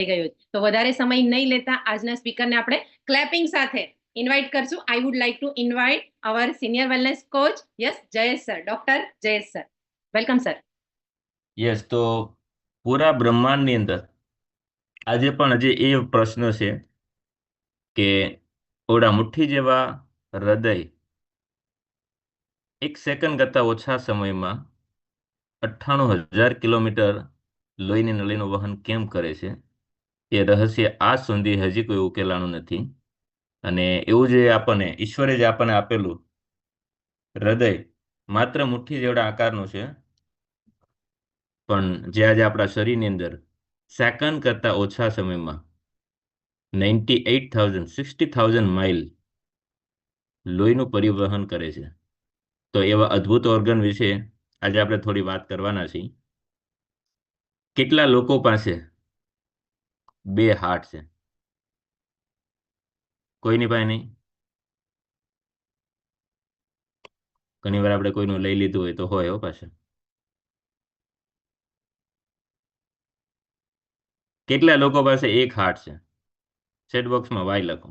થઈ ગયું છે. તો વધારે સમય નહીં લેતા આજના સ્પીકરને આપણે ક્લેપિંગ સાથે ઇન્વાઇટ કરશું. I would like to invite our senior wellness coach yes Jayesh sir, doctor Jayesh sir. Welcome sir. Yes, તો પૂરા બ્રહ્માંડની અંદર આજે પણ હજી એ પ્રશ્ન છે કે ઓડા મુઠ્ઠી જેવા હૃદય 1 સેકન્ડ કરતા ઓછા સમયમાં 98,000 કિલોમીટર લોહીની નળીનું વહન કેમ કરે છે, એ રહસ્ય આજ સુધી હજી કોઈ ઉકેલાણું નથી. અને એવું જે આપણને ઈશ્વરે જે આપણને આપેલું હૃદય માત્ર મુઠ્ઠી જેવડા આકારનું છે, પણ જે આજે આપણા શરીરની અંદર સેકન્ડ કરતા ઓછા સમયમાં 60,000 માઇલ લોહીનું પરિવહન કરે છે. તો એવા અદ્ભુત ઓર્ગન વિશે આજે આપણે થોડી વાત કરવાના છીએ. કેટલા લોકો પાસે 2 હાર્ટ છે? કોઈની પાસે નહીં? ઘણી વાર આપણે કોઈનું લઈ લીધું હોય તો હોય પાસે. કેટલા લોકો પાસે 1 હાર્ટ છે? ચેટ બોક્સમાં વાય લખો.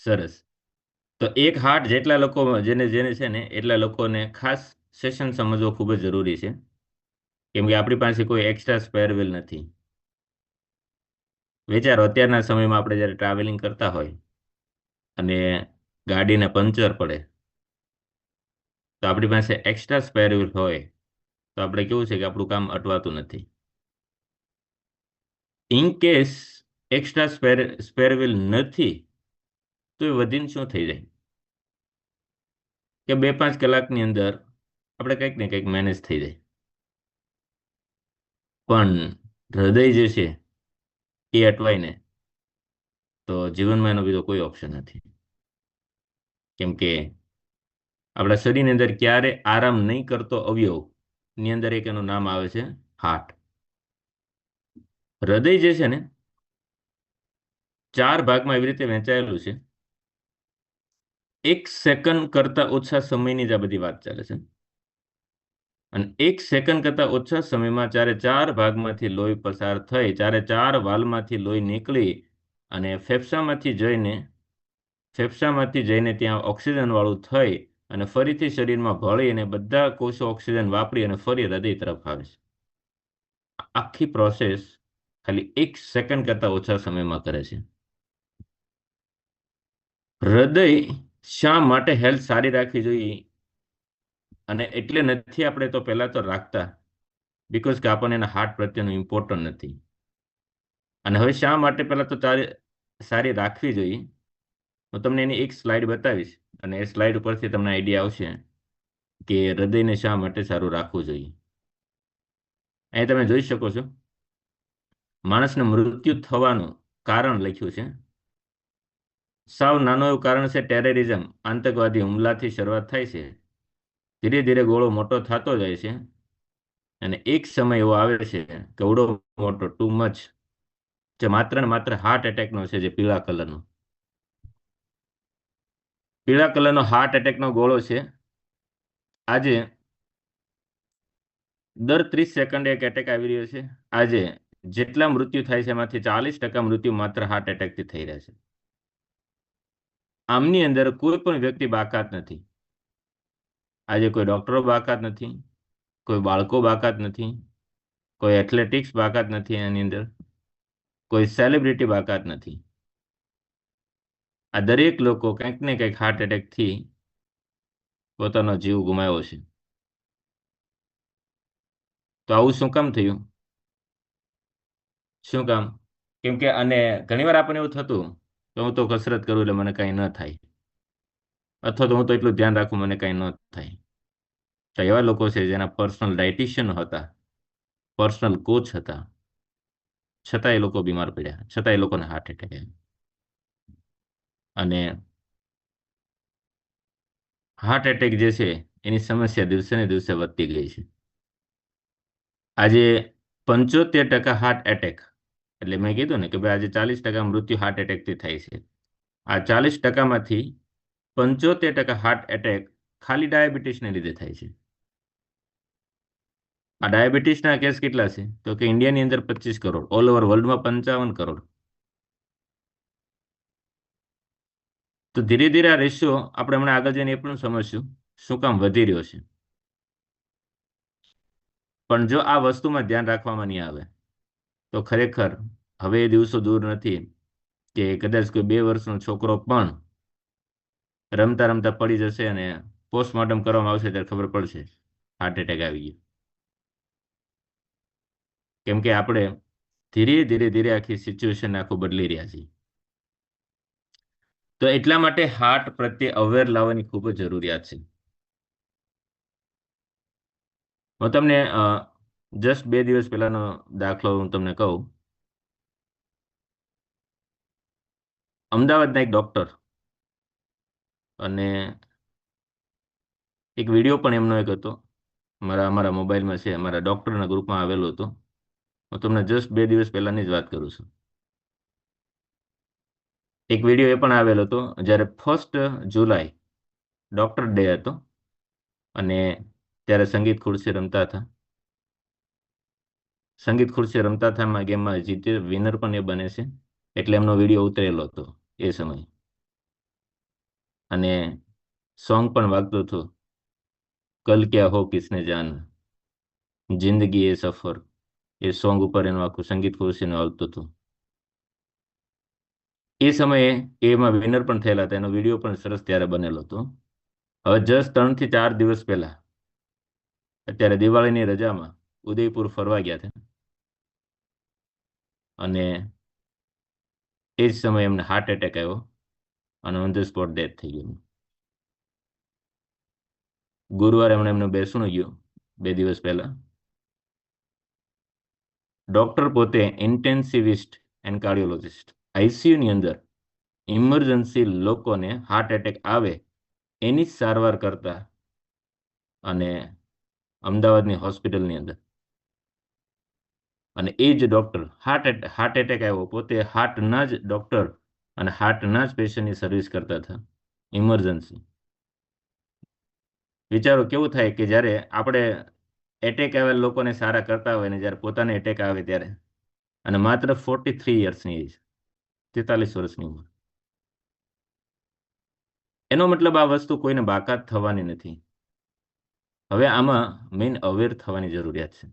સરસ. તો 1 હાર્ટ જેટલા લોકો જેને છે ને એટલા લોકોને ખાસ સેશન સમજવો ખૂબ જ જરૂરી છે, કેમ કે આપણી પાસે કોઈ એક્સ્ટ્રા સ્પેર વ્હીલ નથી. વિચારો, અત્યારના સમયમાં આપણે જ્યારે ટ્રાવેલિંગ કરતા હોય અને ગાડીને પંચર પડે તો આપણી પાસે એક્સ્ટ્રા સ્પેર વ્હીલ હોય તો આપણે કેવું છે કે આપણું કામ અટવાતું નથી. In case extra spare wheel નથી તો એ વધીને શું થઈ જાય કે 2-5 કલાકની અંદર આપણે કંઈક ને કંઈક મેનેજ થઈ જાય. પણ હૃદય જે છે એ અટવાઈને તો જીવનમાં એનો બીજો કોઈ ઓપ્શન નથી, કેમ કે આપણા શરીરની અંદર ક્યારે આરામ નહીં કરતો અવયવની અંદર એક એનું નામ આવે છે હાર્ટ. હૃદય જે છે ને 4 ભાગમાં એવી રીતે વહેંચાયેલું છે. 1 સેકન્ડ કરતા ઓછા સમયની જ આ બધી વાત ચાલે છે, અને 1 સેકન્ડ કરતા ઓછા સમયમાં 4 ભાગમાંથી લોહી પસાર થઈ 4 વાલ્વમાંથી લોહી નીકળી અને ફેફસામાંથી જઈને ત્યાં ઓક્સિજન વાળું થઈ અને ફરીથી શરીરમાં ભળી અને બધા કોષો ઓક્સિજન વાપરી અને ફરી હૃદય તરફ આવે છે. આખી પ્રોસેસ ખાલી 1 સેકન્ડ કરતા ઓછા સમયમાં કરે છે. હૃદય શા માટે હેલ્થ સારી રાખવી જોઈએ? અને એટલે નથી આપણે તો પહેલા તો રાખતા, બીકોઝ કે આપણને એના હાર્ટ પ્રત્યેનું ઇમ્પોર્ટન્ટ નથી. અને હવે શા માટે પહેલા તો સારી રાખવી જોઈએ, હું તમને એની એક સ્લાઇડ બતાવીશ અને એ સ્લાઇડ ઉપરથી તમને આઈડિયા આવશે કે હૃદયને શા માટે સારું રાખવું જોઈએ. અહીં તમે જોઈ શકો છો, માણસને મૃત્યુ થવાનું કારણ લખ્યું છે. સાવ નાનું એવું કારણ છે ટેરરિઝમ, આતંકવાદી હુમલાથી શરૂઆત થાય છે, ધીરે ધીરે ગોળો મોટો થતો જાય છે અને એક સમય એવો આવે છે કેવડો મોટો, ટુ મચ, જે માત્ર ને માત્ર હાર્ટ એટેકનો છે, જે પીળા કલરનો હાર્ટ એટેકનો ગોળો છે. આજે દર 30 સેકન્ડે એક એટેક આવી રહ્યો છે. આજે જેટલા મૃત્યુ થાય છે એમાંથી 40% મૃત્યુ માત્ર હાર્ટ એટેકથી થઈ રહ્યા છે. આમની અંદર કોઈ પણ વ્યક્તિ બાકાત નથી. આજે કોઈ ડોક્ટરો બાકાત નથી, કોઈ બાળકો બાકાત નથી, કોઈ એથ્લેટિક્સ બાકાત નથી, એની અંદર કોઈ સેલિબ્રિટી બાકાત નથી. આ દરેક લોકો કંઈક ને કંઈક હાર્ટ એટેકથી પોતાનો જીવ ગુમાવ્યો છે. તો આવું શું કામ થયું? શું કામ? કેમ કે અને ઘણીવાર આપણને એવું થતું કે હું તો કસરત કરું એટલે મને કંઈ ન થાય, અથવા તો હું તો એટલું ધ્યાન રાખું મને કંઈ ન થાય. તો એવા લોકો છે જેના પર્સનલ ડાયટિશિયન હતા, પર્સનલ કોચ હતા, છતાં એ લોકો બીમાર પડ્યા, છતાં એ લોકોને હાર્ટ એટેક આવ્યો. અને હાર્ટ એટેક જે છે એની સમસ્યા દિવસે ને દિવસે વધતી ગઈ છે. આજે 75% હાર્ટ એટેક, એટલે મેં કીધું ને કે ભાઈ આજે 40% મૃત્યુ હાર્ટ એટેકથી થાય છે. આ 40%માંથી 75% હાર્ટ એટેક ખાલી ડાયાબિટીસને લીધે થાય છે. આ ડાયાબિટીસના કેસ કેટલા છે? તો કે ઇન્ડિયાની અંદર 25 કરોડ, ઓલ ઓવર વર્લ્ડમાં 55 કરોડ. તો ધીરે ધીરે આ રેશિયો આપણે હમણાં આગળ જઈને એ પણ સમજશું શું કામ વધી રહ્યો છે. પણ જો આ વસ્તુમાં ધ્યાન રાખવામાં નહીં આવે તો ખરેખર હવે એ દિવસો દૂર નથી કે કદાચ કોઈ 2 વર્ષનો છોકરો પણ રમતા રમતા પડી જશે અને પોસ્ટમોર્ટમ કરવામાં આવશે ત્યારે ખબર પડશે હાર્ટ એટેક આવી ગયો. કેમ કે આપણે ધીરે ધીરે ધીરે આખી સિચ્યુએશન આખું બદલી રહ્યા છીએ. તો એટલા માટે હાર્ટ પ્રત્યે અવેર લાવવાની ખૂબ જ જરૂરિયાત છે. હું તમને જસ્ટ 2 દિવસ પહેલાનો દાખલો હું તમને કહું. અમદાવાદના એક ડૉક્ટર અને એક વિડીયો પણ એમનો એક હતો અમારા મોબાઈલમાં છે, અમારા ડૉક્ટરના ગ્રુપમાં આવેલો હતો. હું તમને જસ્ટ 2 દિવસ પહેલાની જ વાત કરું છું. એક વિડીયો એ પણ આવેલો હતો જ્યારે 1 જુલાઈ ડૉક્ટર ડે હતો અને ત્યારે સંગીત ખુરશી રમતા હતા. સંગીત ખુરશી રમતા હતા, એમાં ગેમમાં જીતે વિનર પણ એ બને છે, એટલે એમનો વિડીયો ઉતરેલો હતો એ સમયે. અને સોંગ પણ વાગતું હતું, કલ ક્યા હો કિસને જાના, જિંદગી એ સફર. એ સોંગ ઉપર એનું આખું સંગીત ખુરશીનું આવતું હતું. એ સમયે એમાં વિનર પણ થયેલા હતા. એનો વિડીયો પણ સરસ ત્યારે બનેલો હતો. હવે જસ્ટ 3 થી 4 દિવસ પહેલા અત્યારે દિવાળીની રજામાં ઉદયપુર ફરવા ગયા હતા અને એ જ સમયે એમને હાર્ટ એટેક આવ્યો અને ઓન ધ સ્પોટ ડેથ થઈ ગયું. ગુરુવારે એમનું બેસણું ગયું 2 દિવસ પહેલા. ડોક્ટર પોતે ઇન્ટેન્સિવિસ્ટ એન્ડ કાર્ડિયોલોજિસ્ટ, આઈસીયુની અંદર ઇમરજન્સી લોકોને હાર્ટ એટેક આવે એની જ સારવાર કરતા અને અમદાવાદની હોસ્પિટલની અંદર. અને એ જ ડૉક્ટર હાર્ટ એટેક આવ્યો, પોતે હાર્ટના જ ડૉક્ટર અને હાર્ટના જ પેશન્ટની સર્વિસ કરતા હતા ઇમરજન્સી. વિચારો કેવું થાય કે જ્યારે આપણે એટેક આવેલા લોકોને સારા કરતા હોય ને જ્યારે પોતાને એટેક આવે ત્યારે. અને માત્ર 43 યર્સની એજ, 43 વર્ષની ઉંમર. એનો મતલબ આ વસ્તુ કોઈને બાકાત થવાની નથી. હવે આમાં મેઇન અવેર થવાની જરૂરિયાત છે.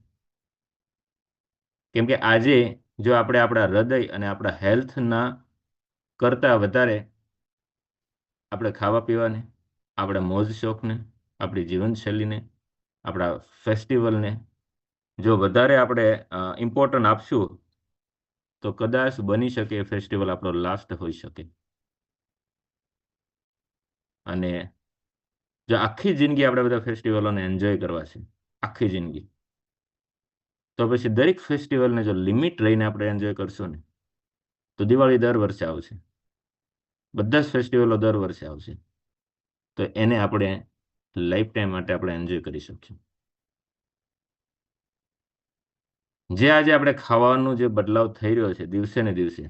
કેમ કે આજે જો આપણે આપણા હૃદય અને આપણા હેલ્થના કરતાં વધારે આપણે ખાવા પીવાને, આપણા મોજ શોખને, આપણી જીવનશૈલીને, આપણા ફેસ્ટિવલને જો વધારે આપણે ઇમ્પોર્ટન્ટ આપશું તો કદાચ બની શકે એ ફેસ્ટિવલ આપણો લાસ્ટ હોઈ શકે. અને જો આખી જિંદગી આપણે બધા ફેસ્ટિવલોને એન્જોય કરવા છે, આખી જિંદગી, તો પછી દરેક ફેસ્ટિવલને જો લિમિટ રહીને આપણે એન્જોય કરશું ને તો દિવાળી દર વર્ષે આવશે, બધા જ ફેસ્ટિવલો દર વર્ષે આવશે, તો એને આપણે લાઈફ ટાઈમ માટે આપણે એન્જોય કરી શકીશું. જે આજે આપણે ખાવાનો જે બદલાવ થઈ રહ્યો છે દિવસે ને દિવસે,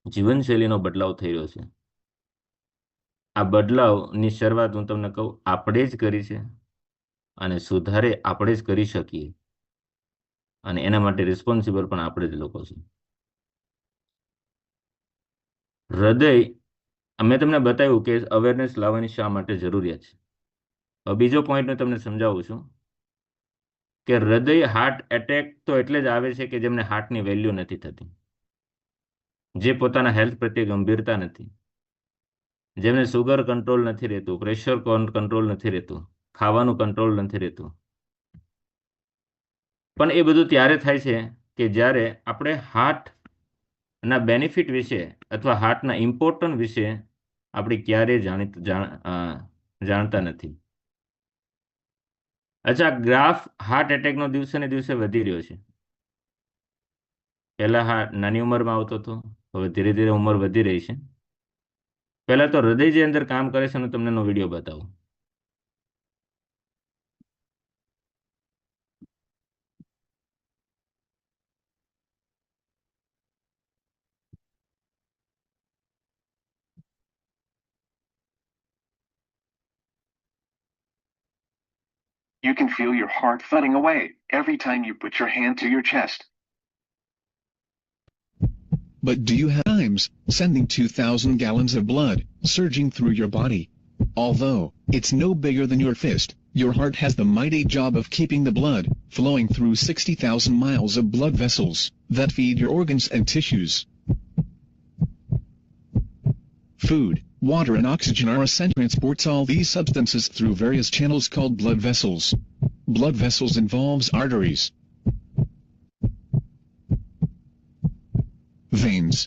જીવનશૈલીનો બદલાવ થઈ રહ્યો છે, આ બદલાવની શરૂઆત હું તમને કહું આપણે જ કરી છે અને સુધારે આપણે જ કરી શકીએ અને એના માટે રિસ્પોન્સિબલ પણ આપણે જ લોકો છે. હૃદય, મેં તમને બતાવ્યું કે અવેરનેસ લાવવાની શા માટે જરૂરિયાત છે. હવે બીજો પોઈન્ટ હું તમને સમજાવું છું કે હૃદય હાર્ટ એટેક તો એટલે જ આવે છે કે જેમને હાર્ટની વેલ્યુ નથી થતી, જે પોતાના હેલ્થ પ્રત્યે ગંભીરતા નથી, જેમને સુગર કંટ્રોલ નથી રહેતું, પ્રેશર કંટ્રોલ નથી રહેતું, ખાવાનું કંટ્રોલ નથી રહેતું. પણ એ બધું ત્યારે થાય છે કે જ્યારે આપણે હાર્ટના બેનિફિટ વિશે અથવા હાર્ટના ઇમ્પોર્ટન્ટ વિશે આપણે ક્યારેય જાણતા નથી. અચ્છા, ગ્રાફ હાર્ટ એટેકનો દિવસે ને દિવસે વધી રહ્યો છે. પહેલા નાની ઉંમરમાં આવતો હતો, હવે ધીરે ધીરે ઉંમર વધી રહી છે. પહેલા તો હૃદય જે અંદર કામ કરે છે એનો તમને એનો વિડીયો બતાવું. You can feel your heart thudding away every time you put your hand to your chest. But do you have times sending 2,000 gallons of blood surging through your body? Although it's no bigger than your fist, your heart has the mighty job of keeping the blood flowing through 60,000 miles of blood vessels that feed your organs and tissues. Food, water and oxygen are essential. Transports all these substances through various channels called blood vessels. Blood vessels involves arteries, veins,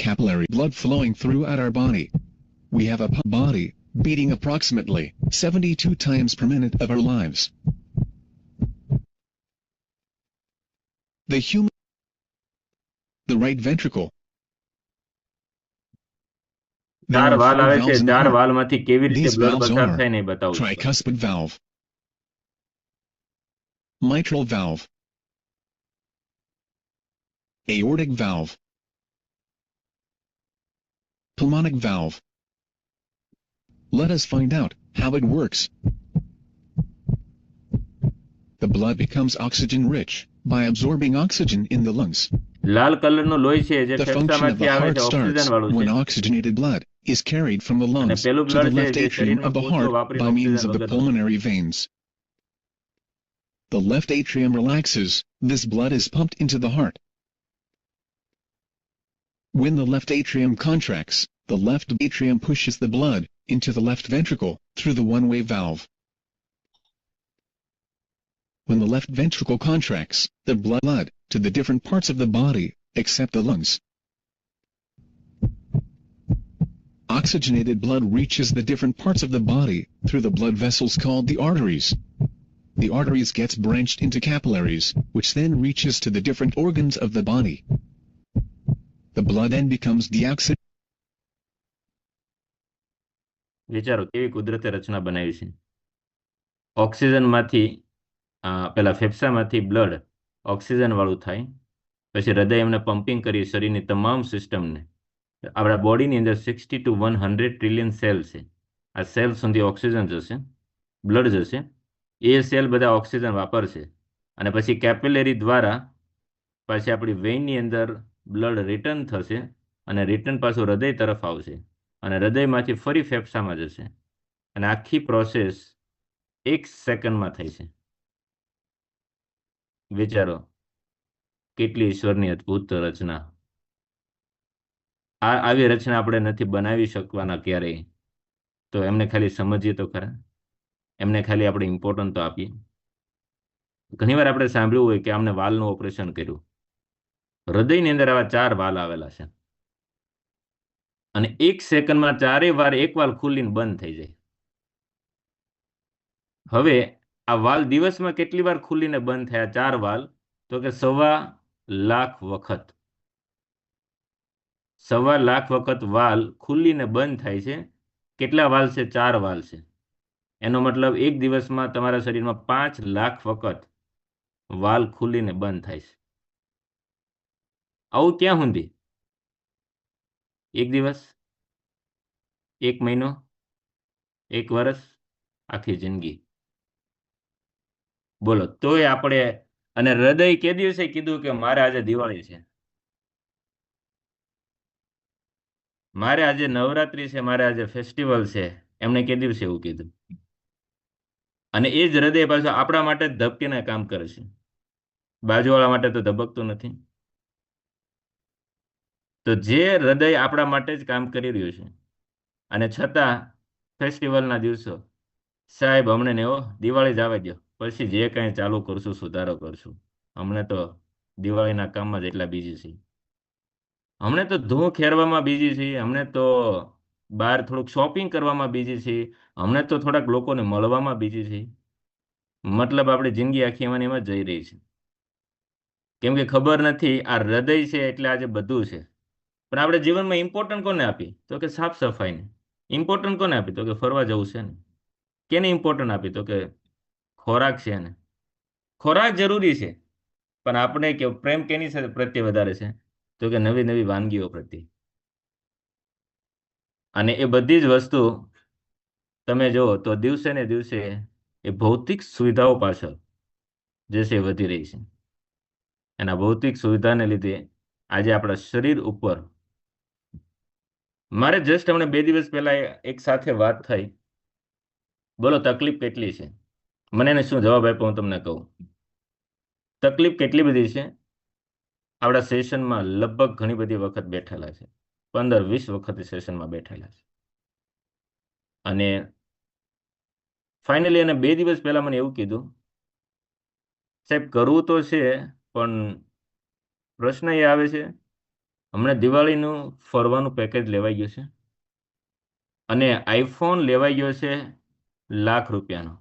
capillary blood flowing throughout our body. We have a body beating approximately 72 times per minute of our lives. The right ventricle. There ચાર are valve four આવે છે, valves in the ચાર heart. વાલમાંથી કેવી રીતે These blood valves પસાર are થાય ને એ બતાવું છું. tricuspid valve, mitral valve, aortic valve, pulmonic valve. Let us find out how it works. The blood becomes oxygen rich by absorbing oxygen in the lungs. લાલ કલરનું લોહી છે જે The function of ફેફસામાંથી the આવે heart છે, starts oxygen વાળું છે. when oxygenated blood is carried from the અને lungs પેલું to બ્લડ the છે left જે atrium શરીરમાં of the પૂરતો heart વાપરીને by means oxygen of the વગરનું. pulmonary veins. The left atrium relaxes, this blood is pumped into the heart. When the left atrium contracts, the left atrium pushes the blood into the left ventricle through the one-way valve. When the left ventricle contracts, the blood to the different parts of the body, except the lungs. Oxygenated blood reaches the different parts of the body through the blood vessels called the arteries. The arteries gets branched into capillaries, which then reaches to the different organs of the body. The blood then becomes deoxygenated. વિચારો કેવી કુદરતે રચના બનાવી છે. ઓક્સિજનમાંથી પેલા ફેફસામાંથી blood oxygen વાળું થાય, પછી હૃદય એમને પમ્પિંગ કરી શરીરની તમામ સિસ્ટમને. આપણા બોડીની અંદર 60 to 100 ટ્રિલિયન સેલ છે. આ સેલ સુધી ઓક્સિજન જશે, બ્લડ જશે, એ સેલ બધા ઓક્સિજન વાપરશે અને પછી કેપિલરી દ્વારા પાછી આપણી વેઇનની અંદર બ્લડ રિટર્ન થશે અને રિટર્ન પાછું હૃદય તરફ આવશે અને હૃદયમાંથી ફરી ફેફસામાં જશે અને આખી પ્રોસેસ 1 સેકન્ડમાં થઈ છે. વિચારો કેટલી ઈશ્વરની અદ્ભુત રચના. આવી રચના આપણે નથી બનાવી શકવાના ક્યારેય. તો એમને ખાલી સમજીએ તો ખરા, એમને ખાલી આપણે ઇમ્પોર્ટન્ટ તો આપીએ. ઘણીવાર આપણે સાંભળ્યું હોય કે આમને વાલનું ઓપરેશન કર્યું. હૃદયની અંદર આવા 4 વાલ આવેલા છે અને 1 સેકન્ડમાં 4 વાર એક વાલ ખુલીને બંધ થઈ જાય. હવે આ વાલ દિવસમાં કેટલી વાર ખુલીને બંધ થયા 4 વાલ? તો કે 1.25 લાખ વખત. 1.25 લાખ વખત વાલ ખુલીને બંધ થાય છે. કેટલા વાલ છે? 4 વાલ છે. એનો મતલબ એક દિવસમાં તમારા શરીરમાં 5 લાખ વખત વાલ ખુલીને બંધ થાય છે. આવું ક્યાં સુધી? એક દિવસ, એક મહિનો, એક વર્ષ, આખી જિંદગી. બોલો તોય આપણે. અને હૃદય કે દિવસે કીધું કે મારે આજે દિવાળી છે, મારે આજે નવરાત્રી છે, મારે આજે ફેસ્ટિવલ છે. એમણે કે દિવસે એવું કીધું. અને એ જ હૃદય પાછું આપણા માટે જ ધબકીને કામ કરે છે, બાજુવાળા માટે તો ધબકતું નથી. તો જે હૃદય આપણા માટે જ કામ કરી રહ્યું છે અને છતાં ફેસ્ટિવલના દિવસો, સાહેબ હમણે ને એવો દિવાળી જ આવવા દો, પછી જે કાંઈ ચાલુ કરશું સુધારો કરશું. હમણે તો દિવાળીના કામમાં જ એટલા બીજી છીએ, હમણે તો ધૂળ ખેરવામાં બીજી છીએ, હમણે તો બહાર થોડુંક શોપિંગ કરવામાં બીજી છીએ, હમણે તો થોડાક લોકોને મળવામાં બીજી છીએ. મતલબ આપણી જિંદગી આખી એમાં ને એમાં જ જઈ રહી છે. કેમ કે ખબર નથી આ હૃદય છે એટલે આજે બધું છે. પણ આપણે જીવનમાં ઇમ્પોર્ટન્ટ કોને આપી? તો કે સાફ સફાઈને. ઇમ્પોર્ટન્ટ કોને આપી? તો કે ફરવા જવું છે ને. કેને ઇમ્પોર્ટન્ટ આપી? તો કે ખોરાક છે ને. ખોરાક જરૂરી છે, પણ આપણે કે પ્રેમ કેની સાથે પ્રત્યે વધારે છે? તો કે નવી નવી વાનગીઓ પ્રત્યે. અને એ બધી જ વસ્તુ તમે જુઓ તો દિવસે ને દિવસે એ ભૌતિક સુવિધાઓ પાછળ જે છે એ વધી રહી છે. એના ભૌતિક સુવિધાને લીધે આજે આપણા શરીર ઉપર, મારે જસ્ટ હમણાં 2 દિવસ પહેલા એક સાથે વાત થઈ, બોલો તકલીફ કેટલી છે. મને એને શું જવાબ આપ્યો હું તમને કહું. તકલીફ કેટલી બધી છે. આપણા સેશનમાં લગભગ ઘણી બધી વખત બેઠેલા છે, 15-20 વખત સેશનમાં બેઠેલા છે. અને ફાઇનલી એને 2 દિવસ પહેલા મને એવું કીધું, સાહેબ કરવું તો છે, પણ પ્રશ્ન એ આવે છે, હમણાં દિવાળીનું ફરવાનું પેકેજ લેવાઈ ગયું છે અને આઈફોન લેવાઈ ગયો છે લાખ રૂપિયાનો.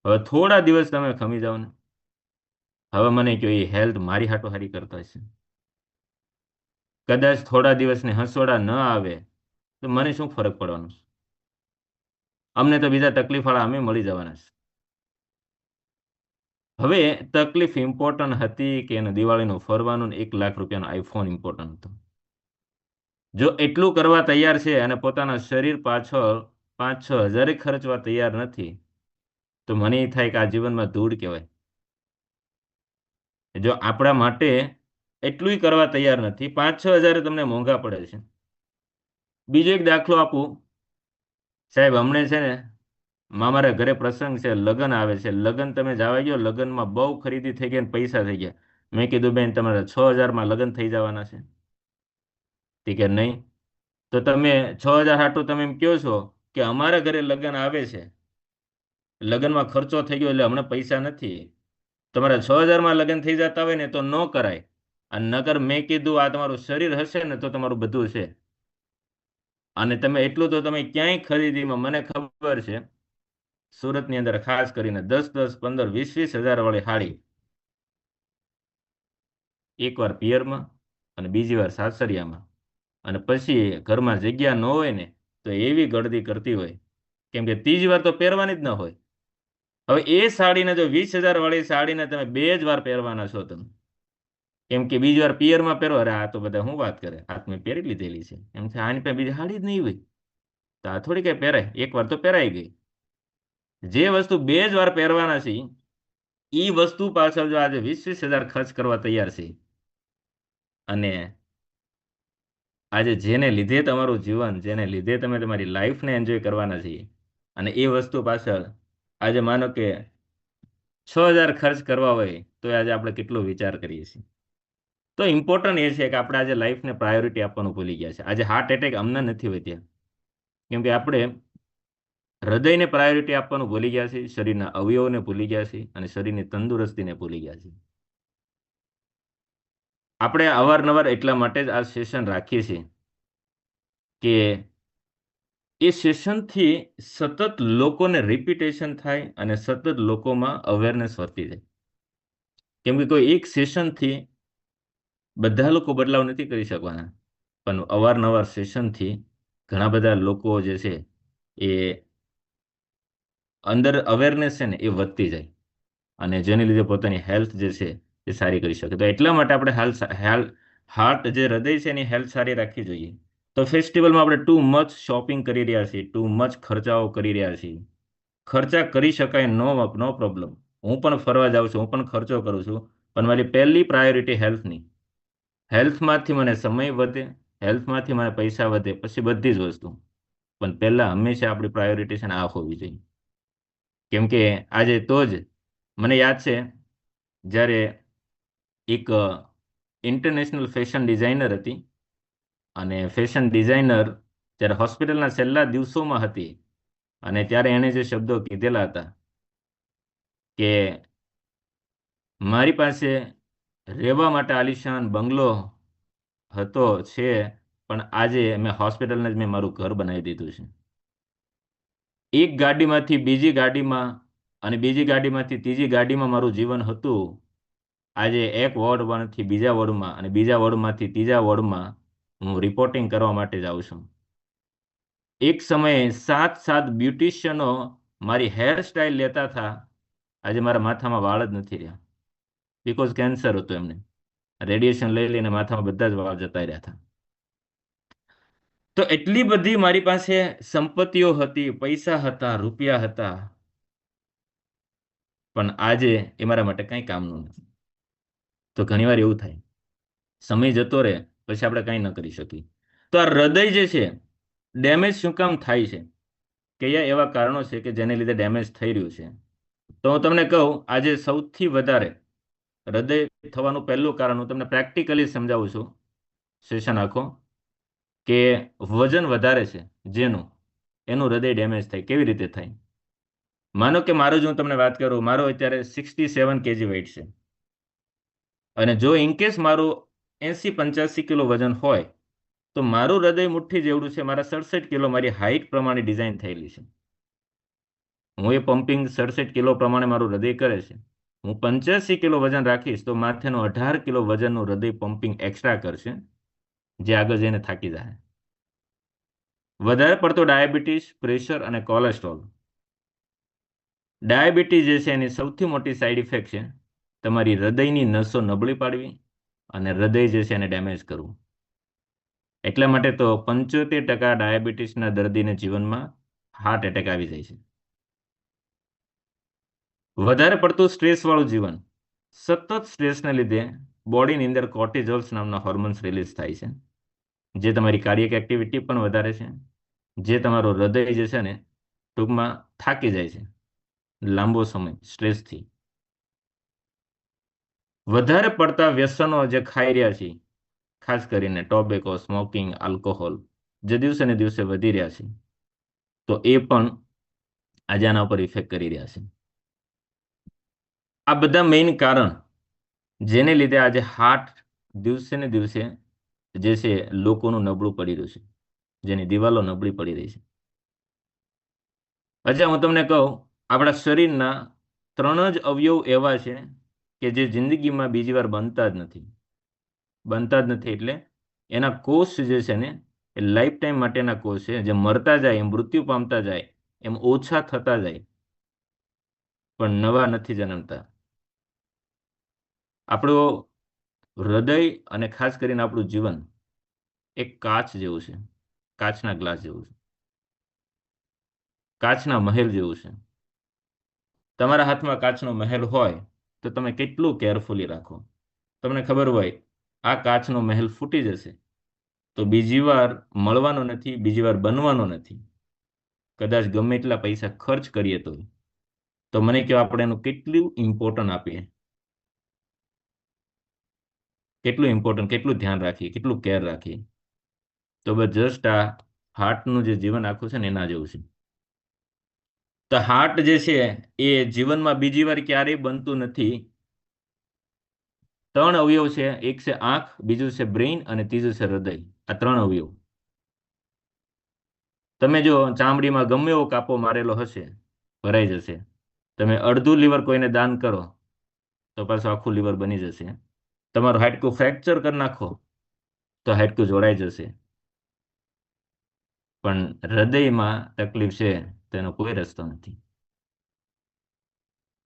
હવે થોડા દિવસ તમે ખમી જાઓ ને, હવે મને કહો એ હેલ્થ મારી હાટોહારી કરતા હશે. કદાચ થોડા દિવસને હસોડા ન આવે તો મને શું ફરક પડવાનો છે? અમને તો બીજા તકલીફવાળા અમે મળી જવાના છે. હવે તકલીફ ઇમ્પોર્ટન્ટ હતી કે એને દિવાળીનું ફરવાનું ને 1 લાખ રૂપિયાનો આઈફોન ઇમ્પોર્ટન્ટ હતો? જો એટલું કરવા તૈયાર છે અને પોતાના શરીર પાછળ 5-6 હજાર ખર્ચવા તૈયાર નથી, તો મને એ થાય કે આ જીવનમાં ધૂળ કહેવાય. જો આપણા માટે એટલું કરવા તૈયાર નથી, 5-6 હજાર તમને મોંઘા પડે છે. બીજો એક દાખલો આપું, સાહેબ હમણે છે ને મારા ઘરે પ્રસંગ છે, લગ્ન આવે છે, લગ્ન તમે જવા ગયો, લગ્નમાં બહુ ખરીદી થઈ ગઈ અને પૈસા થઈ ગયા. મેં કીધું બેન તમારા 6,000માં લગ્ન થઈ જવાના છે? તે કે નહીં. તો તમે 6,000 હાટું તમે એમ કહો છો કે અમારા ઘરે લગ્ન આવે છે, લગ્નમાં ખર્ચો થઈ ગયો એટલે હમણાં પૈસા નથી. તમારા 6,000માં લગ્ન થઈ જતા હોય ને તો ન કરાય. અને નગર મેં કીધું આ તમારું શરીર હશે ને તો તમારું બધું છે. અને તમે એટલું તો તમે ક્યાંય ખરીદીમાં, મને ખબર છે સુરતની અંદર ખાસ કરીને 10-10, 15, 20-20 હજાર વાળી સાડી એકવાર પિયરમાં અને બીજી વાર સાસરિયામાં, અને પછી ઘરમાં જગ્યા ન હોય ને તો એવી ગળદી કરતી હોય, કેમ કે ત્રીજી વાર તો પહેરવાની જ ન હોય. હવે એ સાડીને જો 20,000 વાળી સાડીને તમે 2 જ વાર પહેરવાના છો તમે, કેમ કે બીજી વાર પિયરમાં પહેરો, અરે આ તો બધા શું વાત કરે, આ તો મેં પહેરી લીધેલી છે, એમ છે આની પાસે બીજી સાડી જ નહીં હોય, તો આ થોડી કઈ પહેરાય, એકવાર તો પહેરાઈ ગઈ. જે વસ્તુ 2 જ વાર પહેરવાના છે એ વસ્તુ પાછળ જો આજે 20-20 હજાર ખર્ચ કરવા તૈયાર છે, અને આજે જેને લીધે તમારું જીવન, જેને લીધે તમે તમારી લાઈફને એન્જોય કરવાના છીએ, અને એ વસ્તુ પાછળ આજે માનો કે 6,000 ખર્ચ કરવા હોય તો આજે આપણે કેટલો વિચાર કરીએ છીએ. તો ઇમ્પોર્ટન્ટ એ છે કે આપણે આજે લાઈફને પ્રાયોરિટી આપવાનું ભૂલી ગયા છે. આજે હાર્ટ એટેક અમને નથી વધ્યા કેમ કે આપણે હૃદયને પ્રાયોરિટી આપવાનું ભૂલી ગયા છે, શરીરના અવયવોને ભૂલી ગયા છે અને શરીરની તંદુરસ્તીને ભૂલી ગયા છે. આપણે અવારનવાર એટલા માટે જ આ સેશન રાખીએ છીએ કે એ સેશનથી સતત લોકોને રિપીટેશન થાય અને સતત લોકોમાં અવેરનેસ વધતી જાય. કેમ કે કોઈ એક સેશનથી બધા લોકો બદલાવ નથી કરી શકવાના, પણ અવારનવાર સેશનથી ઘણા બધા લોકો જે છે એ અંદર અવેરનેસ છે ને એ વધતી જાય, અને જેને લીધે પોતાની હેલ્થ જે છે એ સારી કરી શકે. તો એટલા માટે આપણે હાર્ટ જે હૃદય છે એની હેલ્થ સારી રાખવી જોઈએ. તો ફેસ્ટિવલમાં આપણે ટુ મચ શોપિંગ કરી રહ્યા છીએ, ટુ મચ ખર્ચાઓ કરી રહ્યા છીએ. ખર્ચા કરી શકાય, નો પ્રોબ્લેમ. હું પણ ફરવા જાઉં છું, હું પણ ખર્ચો કરું છું, પણ મારી પહેલી પ્રાયોરિટી હેલ્થની. હેલ્થમાંથી મને સમય વધે, હેલ્થમાંથી મને પૈસા વધે, પછી બધી જ વસ્તુ. પણ પહેલાં હંમેશા આપણી પ્રાયોરિટી છે ને આ હોવી જોઈએ. કેમ કે આજે તો જ મને યાદ છે જ્યારે એક ઇન્ટરનેશનલ ફેશન ડિઝાઇનર હતી, અને ફેશન ડિઝાઇનર જ્યારે હોસ્પિટલના છેલ્લા દિવસોમાં હતી, અને ત્યારે એણે જે શબ્દો કીધેલા હતા કે મારી પાસે રહેવા માટે આલિશાન બંગલો હતો છે, પણ આજે મેં હોસ્પિટલને જ મેં મારું ઘર બનાવી દીધું છે. એક ગાડીમાંથી બીજી ગાડીમાં અને બીજી ગાડીમાંથી ત્રીજી ગાડીમાં મારું જીવન હતું. આજે એક વોર્ડમાંથી બીજા વોર્ડમાં અને બીજા વોર્ડમાંથી ત્રીજા વોર્ડમાં હું રિપોર્ટિંગ કરવા માટે જાઉં છું. એક સમયે 7 બ્યુટિશિયનો મારી હેરસ્ટાઈલ લેતા હતા, આજે મારા માથામાં વાળ જ નથી રહ્યા, બીકોઝ કેન્સર હતું એમને. રેડિયેશન લઈ લઈને માથામાં બધા જ વાળ જતા રહ્યા હતા. તો એટલી બધી મારી પાસે સંપત્તિઓ હતી, પૈસા હતા, રૂપિયા હતા, પણ આજે એ મારા માટે કંઈ કામનું નથી. તો ઘણીવાર એવું થાય, સમય જતો રહે પછી આપણે કંઈ ન કરી શકીએ. તો આ હૃદય જે છે ડેમેજ શું કામ થાય છે, કયા એવા કારણો છે કે જેને લીધે ડેમેજ થઈ રહ્યું છે? તો હું તમને કહું, આજે સૌથી વધારે હૃદય થવાનું પહેલું કારણ હું તમને પ્રેક્ટિકલી સમજાવું છું. સેશન આખો કે વજન વધારે છે જેનું, એનું હૃદય ડેમેજ થાય. કેવી રીતે થાય? માનો કે મારું જ હું તમને વાત કરું, મારો અત્યારે 67 kg વેઇટ છે, અને જો ઇનકેસ મારું 80-85 કિલો વજન હોય તો મારું હૃદય મુઠ્ઠી જેવડું છે, મારા 67 કિલો મારી હાઇટ પ્રમાણે ડિઝાઇન થયેલી છે. હું એ પમ્પિંગ 67 કિલો પ્રમાણે મારું હૃદય કરે છે. હું 85 કિલો વજન રાખીશ તો માથેનું 18 કિલો વજનનું હૃદય પમ્પિંગ એક્સ્ટ્રા કરશે, જે આગળ જઈને થાકી જાય. વધારે પડતો ડાયાબિટીસ, પ્રેશર અને કોલેસ્ટ્રોલ. ડાયાબિટીસ જે છે એની સૌથી મોટી સાઈડ ઇફેક્ટ છે તમારી હૃદયની નસો નબળી પાડવી અને હૃદય જે છે એને ડેમેજ કરવું. એટલા માટે તો 75% ડાયાબિટીસના દર્દીને જીવનમાં હાર્ટ એટેક આવી જાય છે. વધારે પડતું સ્ટ્રેસવાળું જીવન, સતત સ્ટ્રેસને લીધે બોડીની અંદર કોર્ટિઝોલ્સ નામના હોર્મોન્સ રિલીઝ થાય છે, જે તમારી કાર્ડિયક એક્ટિવિટી પણ વધારે છે, જે તમારું હૃદય જે છે ને ટૂંકમાં થાકી જાય છે લાંબો સમય સ્ટ્રેસથી. વધારે પડતા વ્યસનો જે ખાઈ રહ્યા છે, ખાસ કરીને ટોબેકો, સ્મોકિંગ, આલ્કોહોલ, જે દિવસે ને દિવસે વધી રહ્યા છે, તો એ પણ આજે આના ઉપર ઇફેક્ટ કરી રહ્યા છે. આ બધા મેઇન કારણ જેને લીધે આજે હાર્ટ દિવસે ને દિવસે જે છે લોકોનું નબળું પડી રહ્યું છે, જેની દિવાલો નબળી પડી રહી છે. અચ્છા, હું તમને કહું, આપણા શરીરના 3 જ અવયવ એવા છે કે જે જિંદગીમાં બીજી વાર બનતા જ નથી. બનતા જ નથી એટલે એના કોષ જે છે ને એ લાઈફ ટાઈમ માટેના કોષ છે, જે મરતા જાય એમ, મૃત્યુ પામતા જાય એમ, ઓછા થતા જાય, પણ નવા નથી જન્મતા. આપણું હૃદય અને ખાસ કરીને આપણું જીવન એક કાચ જેવું છે, કાચના ગ્લાસ જેવું છે, કાચના મહેલ જેવું છે. તમારા હાથમાં કાચનો મહેલ હોય તો તમે કેટલું કેરફુલી રાખો. તમને ખબર હોય આ કાચનો મહેલ ફૂટી જશે તો બીજી વાર મળવાનો નથી, બીજી વાર બનવાનો નથી. કદાચ ગમે એટલા પૈસા ખર્ચ કરીએ તો મને કહો આપણે એનું કેટલું ઇમ્પોર્ટન્ટ આપીએ, કેટલું ઇમ્પોર્ટન્ટ, કેટલું ધ્યાન રાખીએ, કેટલું કેર રાખીએ. તો બસ જસ્ટ આ હાર્ટનું જે જીવન આખું છે ને એના જેવું છે. તો હાર્ટ જે છે એ જીવનમાં બીજી વાર ક્યારેય બનતું નથી. 3 અવયવ છે, એક છે આંખ, બીજું છે બ્રેઇન અને ત્રીજું છે હૃદય. આ 3 અવયવ. તમે જો ચામડીમાં ગમે એવો કાપો મારેલો હશે, ભરાઈ જશે. તમે અડધું લીવર કોઈને દાન કરો તો પાછું આખું લીવર બની જશે. તમારું હાડકું ફ્રેક્ચર કરી નાખો તો હાડકું જોડાઈ જશે. પણ હૃદયમાં તકલીફ છે તો એનો કોઈ રસ્તો નથી.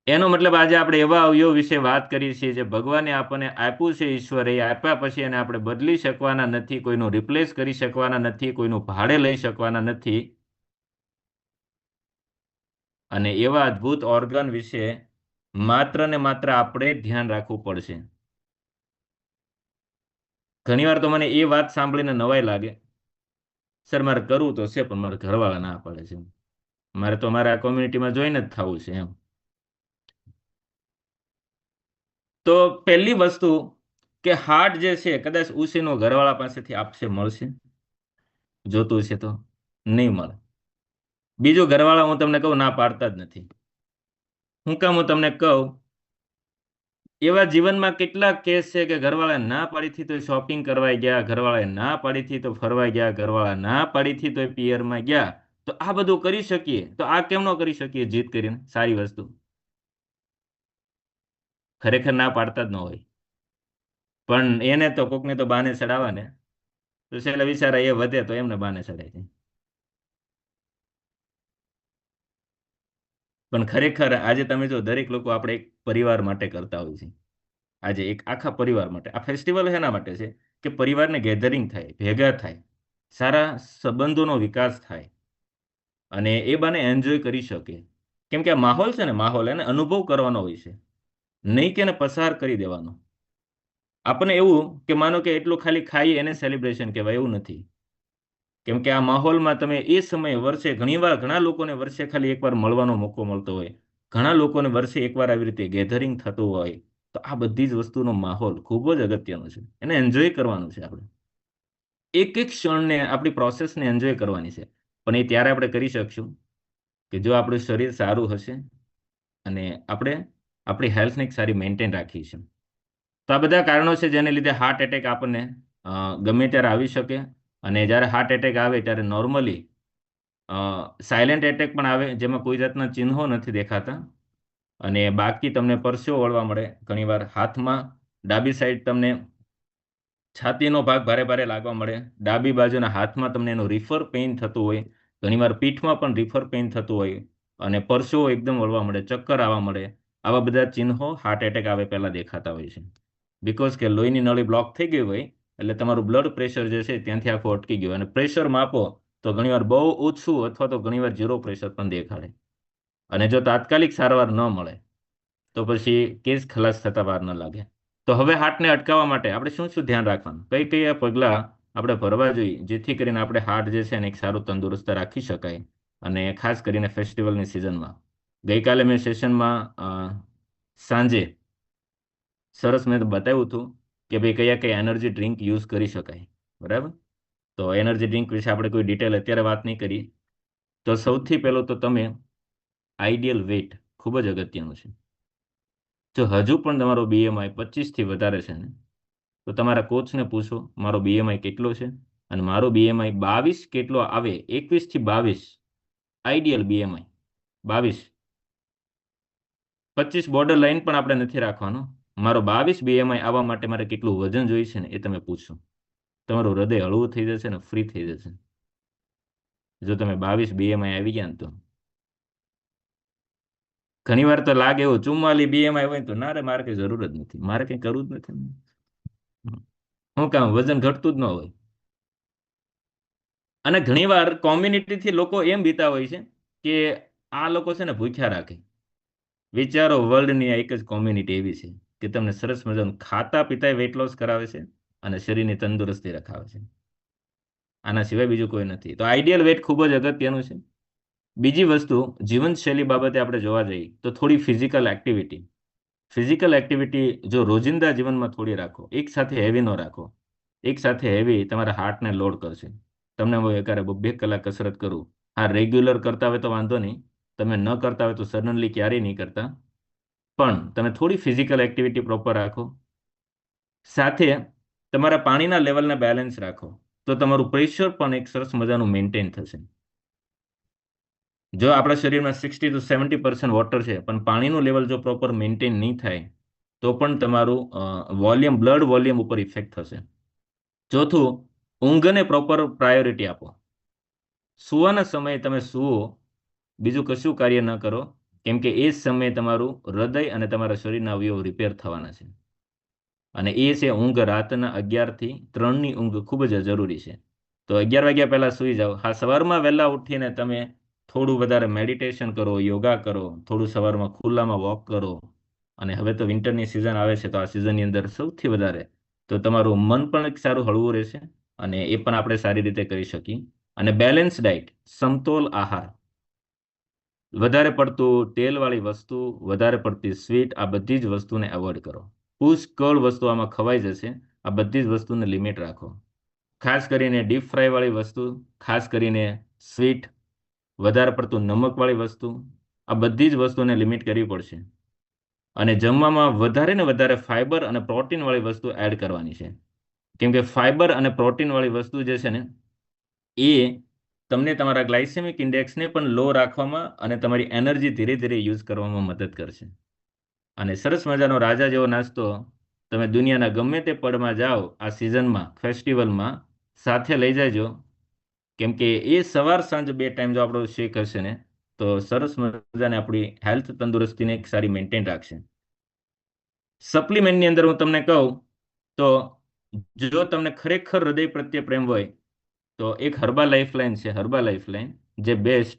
એનો મતલબ આજે આપણે એવા અવયવ વિશે વાત કરીએ છીએ જે ભગવાને આપણને આપ્યું છે, ઈશ્વરે આપ્યા પછી એને આપણે બદલી શકવાના નથી, કોઈનું રિપ્લેસ કરી શકવાના નથી, કોઈનું ભાડે લઈ શકવાના નથી. અને એવા અદ્ભુત ઓર્ગન વિશે માત્ર ને માત્ર આપણે ધ્યાન રાખવું પડશે. ઘણીવાર તો મને એ વાત સાંભળીને નવાઈ લાગે, સર મારે કરવું તો છે પણ મારા ઘરવાળા ના પાડે છે, મારે તો મારા કોમ્યુનિટીમાં જોઈને જ થવું છે એમ. તો પહેલી વસ્તુ કે હાર્ટ જે છે કદાચ ઉસીનો ઘરવાળા પાસેથી આપશે, મળશે, જોતું છે તો નહીં મળે. બીજું, ઘરવાળા હું તમને કહું ના પાડતા જ નથી. હું કામ હું તમને કહું, એવા જીવનમાં કેટલાક કેસ છે કે ઘરવાળાએ ના પાડીથી તો શોપિંગ કરવા ગયા, ઘરવાળાએ ના પાડીથી તો ફરવા ગયા, ઘરવાળા ના પાડીથી તો પિયરમાં ગયા. તો આ બધું કરી શકીએ તો આ કેમ ન કરી શકીએ જીત કરીને? સારી વસ્તુ ખરેખર ના પાડતા જ ન હોય, પણ એને તો કોકને તો બાને ચડાવવા ને, તો છેલ્લે વિચારા એ વધે તો એમને બાને ચડાય છે. પણ ખરેખર આજે તમે જો દરેક લોકો આપણે એક પરિવાર માટે કરતા હોય છે. આજે એક આખા પરિવાર માટે આ ફેસ્ટિવલ શેના માટે છે કે પરિવારને ગેધરિંગ થાય, ભેગા થાય, સારા સંબંધોનો વિકાસ થાય અને એ બાને એન્જોય કરી શકે. કેમ કે આ માહોલ છે ને, માહોલ એને અનુભવ કરવાનો હોય છે, નહીં કે એને પસાર કરી દેવાનો. આપણને એવું કે માનો કે એટલું ખાલી ખાઈ એને સેલિબ્રેશન કહેવાય, એવું નથી. કેમ કે આ માહોલમાં તમે એ સમયે વર્ષે ઘણા લોકોને વર્ષે ખાલી એકવાર મળવાનો મોકો મળતો હોય, ઘણા લોકોને વર્ષે એકવાર આવી રીતે ગેધરિંગ થતું હોય. તો આ બધી જ વસ્તુનો માહોલ ખૂબ જ અગત્યનો છે, એને એન્જોય કરવાનું છે. આપણે એક એક ક્ષણને આપણી પ્રોસેસને એન્જોય કરવાની છે. પણ એ ત્યારે આપણે કરી શકશું કે જો આપણું શરીર સારું હશે અને આપણે આપણી હેલ્થને એક સારી મેન્ટેન રાખીશું. તો આ બધા કારણો છે જેને લીધે હાર્ટ એટેક આપણને ગમે ત્યારે આવી શકે. અને જ્યારે હાર્ટ એટેક આવે ત્યારે નોર્મલી સાયલેન્ટ એટેક પણ આવે, જેમાં કોઈ જાતના ચિહ્નો નથી દેખાતા. અને બાકી તમને પરસેવો વળવા મળે, ઘણીવાર હાથમાં ડાબી સાઈડ તમને છાતીનો ભાગ ભારે ભારે લાગવા મળે, ડાબી બાજુના હાથમાં તમને એનું રિફર પેઇન થતું હોય, ઘણીવાર પીઠમાં પણ રિફર પેઇન થતું હોય, અને પરસેવો એકદમ વળવા મળે, ચક્કર આવવા મળે. આવા બધા ચિહ્નો હાર્ટ એટેક આવે પહેલાં દેખાતા હોય છે. બિકોઝ કે લોહીની નળી બ્લોક થઈ ગઈ હોય એટલે તમારું બ્લડ પ્રેશર જે છે ત્યાંથી આખું અટકી ગયું. અને પ્રેશર માપો તો ઘણીવાર બહુ ઓછું અથવા તો ઘણીવાર 0 પ્રેશર પણ દેખાડે. અને જો તાત્કાલિક સારવાર ન મળે તો પછી કેસ ખલાસ થતા વાર ન લાગે. તો હવે હાર્ટને અટકાવવા માટે આપણે શું શું ધ્યાન રાખવાનું, કઈ કઈ પગલાં આપણે ભરવા જોઈએ જેથી કરીને આપણે હાર્ટ જે છે એને એક સારું તંદુરસ્ત રાખી શકાય. અને ખાસ કરીને ફેસ્ટિવલની સિઝનમાં ગઈકાલે મેં સેશનમાં સાંજે સરસ મેં બતાવ્યું હતું કે ભાઈ કયા કયા એનર્જી ડ્રિંક યુઝ કરી શકાય. બરાબર, તો એનર્જી ડ્રિંક વિશે આપણે કોઈ ડિટેલ અત્યારે વાત નહીં કરી. તો સૌથી પહેલો તો તમે આઈડિયલ વેટ ખૂબ જ અગત્યનું છે. જો હજુ પણ તમારો BMI 25થી વધારે છે ને તો તમારા કોચને પૂછો મારો BMI કેટલો છે, અને મારો BMI 22 કેટલો આવે, 21 થી 22 આઈડિયલ BMI 22. 25 બોર્ડર લાઈન પણ આપણે નથી રાખવાનો. મારો 22 BMI આવવા માટે મારે કેટલું વજન જોઈશે ને એ તમે પૂછો. તમારું હૃદય હળવું થઈ જશે ને ફ્રી થઈ જશે જો તમે 22 BMI આવી ગયા ને તો. ઘણીવાર તો લાગે એવું 44 BMI હોય તો ના રે મારે કઈ જરૂર જ નથી, મારે કઈ કરવું જ નથી. શું કામ વજન ઘટતું જ ન હોય. અને ઘણીવાર કોમ્યુનિટીથી લોકો એમ બીતા હોય છે કે આ લોકો છે ને ભૂખ્યા રાખે. વિચારો વર્લ્ડની એક જ કોમ્યુનિટી એવી છે કે તમને સરસ મજાનું ખાતા પીતા વેટ લોસ કરાવે છે અને શરીરની તંદુરસ્તી રખાવે છે. આના સિવાય બીજું કોઈ નથી. તો આઈડિયલ વેટ ખૂબ જ અગત્યનું છે. બીજી વસ્તુ, જીવનશૈલી બાબતે આપણે જોવા જઈએ તો થોડી ફિઝિકલ એક્ટિવિટી જો રોજિંદા જીવનમાં થોડી રાખો, એક સાથે હેવી ન રાખો. એક સાથે હેવી તમારા હાર્ટને લોડ કરશે. તમને હવે ક્યારે 2 કલાક કસરત કરું, હા રેગ્યુલર કરતા હોય તો વાંધો નહીં, તમે ન કરતા હોય તો સડનલી ક્યારેય નહીં કરતા, પણ તમે થોડી ફિઝિકલ એક્ટિવિટી પ્રોપર રાખો. સાથે તમારા પાણીના લેવલને બેલેન્સ રાખો તો તમારું પ્રેશર પણ એક સરસ મજાનું મેન્ટેન થશે. જો આપણા શરીરમાં 60 to 70% વોટર છે પણ પાણીનું લેવલ જો પ્રોપર મેન્ટેન નહીં થાય તો પણ તમારું બ્લડ વોલ્યુમ ઉપર ઇફેક્ટ થશે. ચોથું, ઊંઘને પ્રોપર પ્રાયોરિટી આપો. સૂવાના સમયે તમે સૂવો, બીજું કશું કાર્ય ન કરો, કેમ કે એ જ સમયે તમારું હૃદય અને તમારા શરીરના અવયવ રિપેર થવાના છે. અને એ છે ઊંઘ. રાતના 11 થી 3ની ઊંઘ ખૂબ જ જરૂરી છે. તો 11 વાગ્યા પહેલા સૂઈ જાઓ. હા, સવારમાં વહેલા ઉઠીને તમે થોડું વધારે મેડિટેશન કરો, યોગા કરો, થોડું સવારમાં ખુલ્લામાં વોક કરો. અને હવે તો વિન્ટરની સિઝન આવે છે તો આ સિઝનની અંદર સૌથી વધારે તો તમારું મન પણ એક સારું હળવું રહેશે અને એ પણ આપણે સારી રીતે કરી શકીએ. અને બેલેન્સ ડાયટ, સમતોલ આહાર, વધારે પડતું તેલવાળી વસ્તુ, વધારે પડતી સ્વીટ, આ બધી જ વસ્તુને એવોઇડ કરો. પુષ્કળ વસ્તુ આમાં ખવાઈ જશે. આ બધી જ વસ્તુને લિમિટ રાખો. ખાસ કરીને ડીપ ફ્રાય વાળી વસ્તુ, ખાસ કરીને સ્વીટ, વધારે પડતું નમકવાળી વસ્તુ, આ બધી જ વસ્તુને લિમિટ કરવી પડશે. અને જમવામાં વધારે ને વધારે ફાઇબર અને પ્રોટીનવાળી વસ્તુ એડ કરવાની છે. કેમ કે ફાઇબર અને પ્રોટીનવાળી વસ્તુ જે છે ને એ તમને તમારા ગ્લાયસેમિક ઇન્ડેક્સને પણ લો રાખવામાં અને તમારી એનર્જી ધીરે ધીરે યુઝ કરવામાં મદદ કરશે. અને સરસ મજાનો રાજા જેવો નાસ્તો તમે દુનિયાના ગમે તે પડમાં જાઓ આ સિઝનમાં, ફેસ્ટિવલમાં સાથે લઈ જાજો. કેમ કે એ સવાર સાંજ 2 ટાઈમ જો આપણો શેક હશે ને તો સરસ મજાને આપણી હેલ્થ તંદુરસ્તીને એક સારી મેન્ટેન રાખશે. સપ્લિમેન્ટની અંદર હું તમને કહું તો જો તમને ખરેખર હૃદય પ્રત્યે પ્રેમ હોય તો એક હર્બા લાઈફલાઈન છે, હર્બા લાઈફલાઈન જે બેસ્ટ,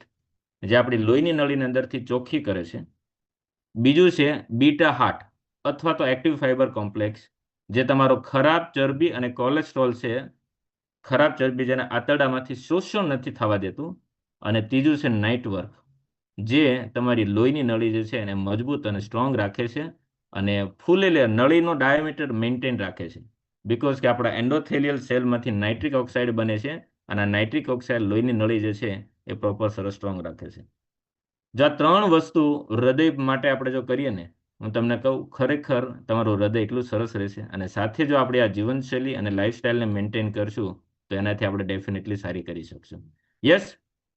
જે આપણી લોહીની નળીની અંદરથી ચોખ્ખી કરે છે. બીજું છે બીટા હાર્ટ અથવા તો એક્ટિવ ફાઇબર કોમ્પ્લેક્સ, જે તમારો ખરાબ ચરબી અને કોલેસ્ટ્રોલ છે, ખરાબ ચરબી જેને આંતરડામાંથી શોષણ નથી થવા દેતું. અને ત્રીજું છે નાઇટ વર્ક, જે તમારી લોહીની નળી જે છે એને મજબૂત અને સ્ટ્રોંગ રાખે છે અને ફૂલેલી નળીનો ડાયામીટર મેન્ટેન રાખે છે. બીકોઝ કે આપણા એન્ડોથેલિયલ સેલમાંથી નાઇટ્રિક ઓક્સાઇડ બને છે અને આ નાઇટ્રિક ઓક્સાઇડ લોહીની નળી જે છે એ પ્રોપર સરસ સ્ટ્રોંગ રાખે છે. જો આ 3 વસ્તુ હૃદય માટે આપણે જો કરીએ ને, હું તમને કહું ખરેખર તમારું હૃદય એટલું સરસ રહેશે. અને સાથે જો આપણે આ જીવનશૈલી અને લાઈફસ્ટાઈલને મેન્ટેન કરશું તો એનાથી આપણે ડેફિનેટલી સારી કરી શકશું. યસ,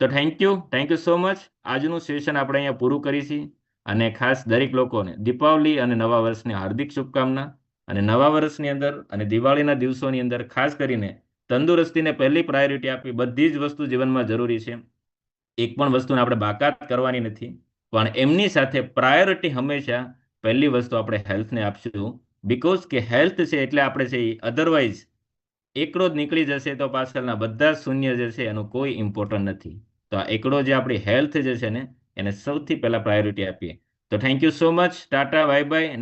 તો થેન્ક યુ સો મચ. આજનું સેશન આપણે અહીંયા પૂરું કરીશું. અને ખાસ દરેક લોકોને દીપાવલી અને નવા વર્ષની હાર્દિક શુભકામના. અને નવા વર્ષની અંદર અને દિવાળીના દિવસોની અંદર ખાસ કરીને તંદુરસ્તીને પહેલી પ્રાયોરિટી આપવી બધી જ વસ્તુ જીવનમાં જરૂરી છે. એક પણ વસ્તુને આપણે બાકાત કરવાની નથી, પણ એમની સાથે પ્રાયોરિટી હંમેશા પહેલી વસ્તુ આપણે હેલ્થને આપશું. બીકોઝ કે હેલ્થ છે એટલે આપણે છે, અધરવાઇઝ એકડો જ નીકળી જશે તો પાછળના બધા શૂન્ય જે છે એનું કોઈ ઇમ્પોર્ટન્ટ નથી. તો આ એકડો જે આપણી હેલ્થ જે છે ને એને સૌથી પહેલા પ્રાયોરિટી આપીએ. તો thank you so much. Tata, bye bye.